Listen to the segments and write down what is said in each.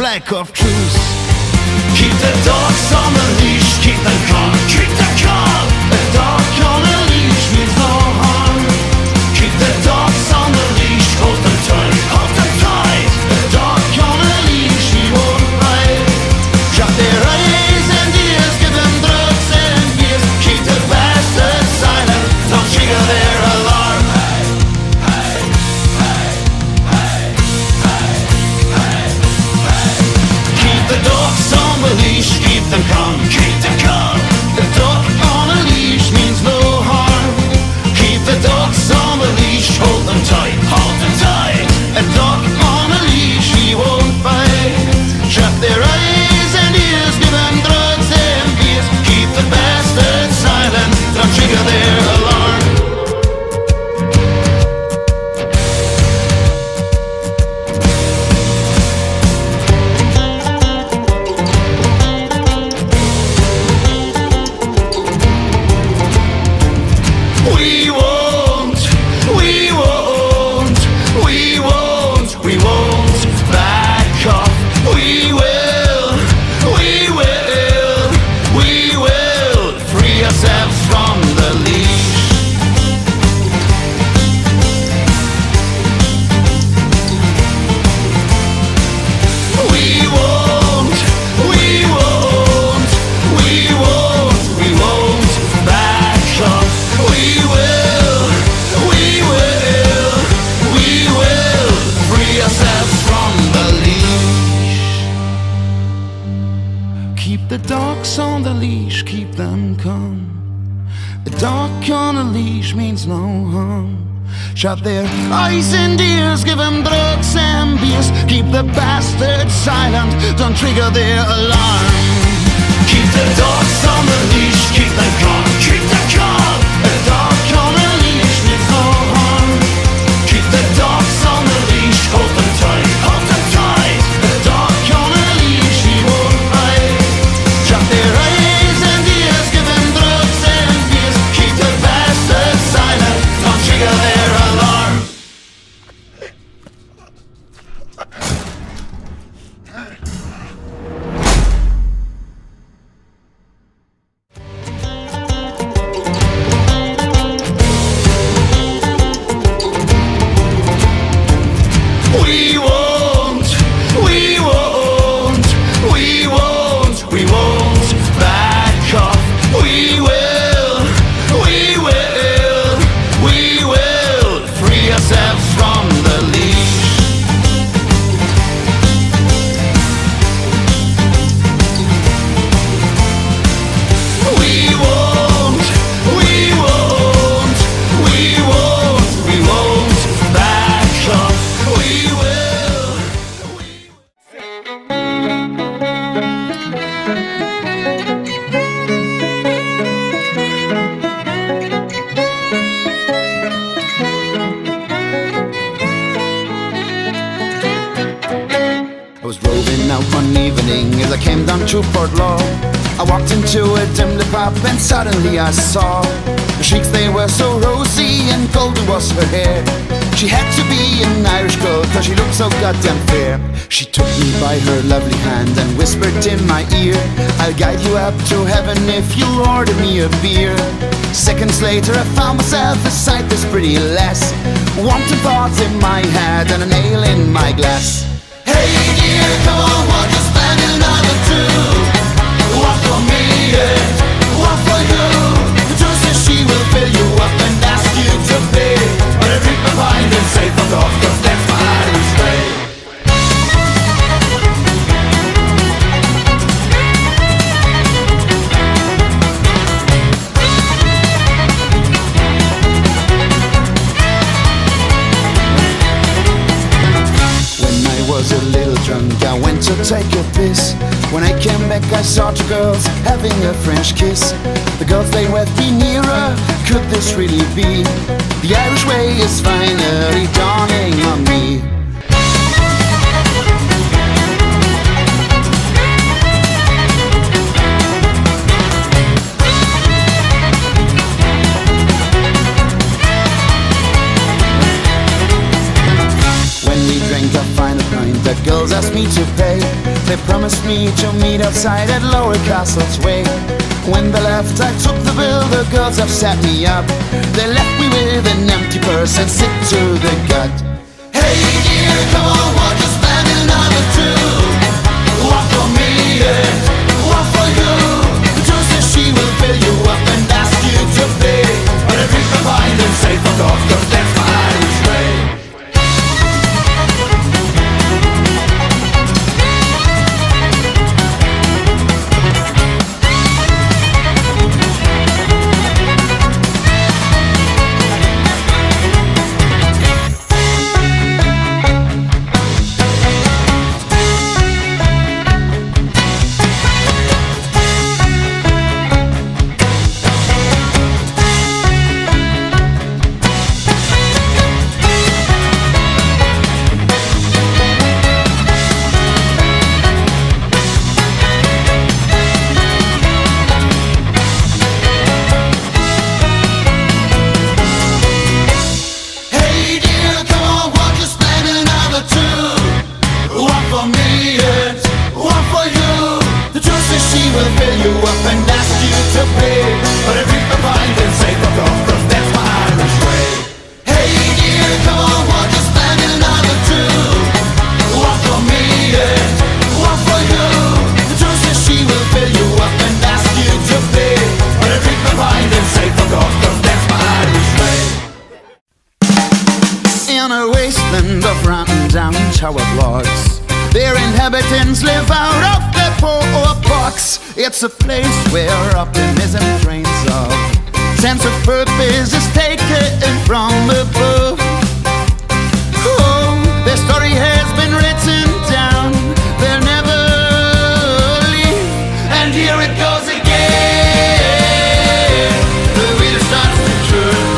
flag of truce. Keep the dogs on the leash, keep them calm, keep them calm. A dog on a leash means no harm. Keep the dogs on the leash, hold them tight, hold them tight. A dog on a leash, he won't bite. Shut their eyes and ears, give them drugs and beers. Keep the bastards silent, don't trigger their alarm. Keep the dogs on the leash, keep them calm, keep them calm. The dog on a leash means no harm. Keep the dogs on the leash, hold them tight, hold them tight. A dog on a leash, he won't bite. Shut their eyes and ears, give them drugs and beers. Keep the bastards silent, don't trigger their alarm. We won't, we won't, we won't, we won't back off. We will, we will, we will free ourselves from the leash. We won't, we won't, we won't, we won't back off. We will, we will, we will free ourselves from the leash. Keep the dogs on the leash, keep them calm. A dog on a leash means no harm. Shut their eyes and ears, give them drugs and beers. Keep the bastards silent, don't trigger their alarm. Keep the dogs on the leash, keep them calm, keep them calm. A dog on a leash means no harm. Keep the dogs on the leash, hold them tight, hold them tight. A dog on a leash, he won't bite. Shut their eyes and ears, give them drugs and beers. Keep the bastards silent, don't trigger their alarm. We won't, we won't, we won't, we won't back off. We will, we will, we will free ourselves from the leash. We won't, we won't, we won't, we won't back off. We will. I was roving out one evening as I came down to Port Law. I walked into a dimly pub and suddenly I saw the cheeks, they were so rosy and golden was her hair. She had to be an Irish girl cause she looked so goddamn fair. She took me by her lovely hand and whispered in my ear, I'll guide you up to heaven if you'll order me a beer. Seconds later I found myself a sightless pretty lass, wanton thoughts in my head and an ale in my glass. Hey dear, come on, won't you spend another two? One for me and one for you. The truth is she will fill you up and ask you to pay. But I read my mind and say fuck off, cause that's my Irish way. When I was a little drunk, I went to take a piss. When I came back, I saw two girls having a French kiss. The girls, they were me nearer. Could this really be? The Irish way is finally dawning on me. When we drank a final point the girls asked me to pay. They promised me to meet outside at Lower Castle's Way. When they left I took the bill, the girls have set me up. They left me with an empty purse and sick to the gut. Hey dear, come on, won't you spend another two? One for me and one for you. The truth says she will fill you up and ask you to pay. But I drink my wine and say fuck off, cause that's my Irish way. In a wasteland of run-down tower blocks, their inhabitants live out of their poor box. It's a place where optimism drains off. Sense of purpose is taken from above. Oh, their story has been written down. They'll never leave. And here it goes again. The wheel starts to turn.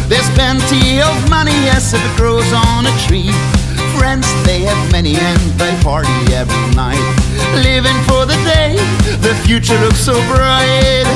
There's plenty of money, yes, if it grows on a tree. Friends, they have many and they party every night. Living for the day, the future looks so bright.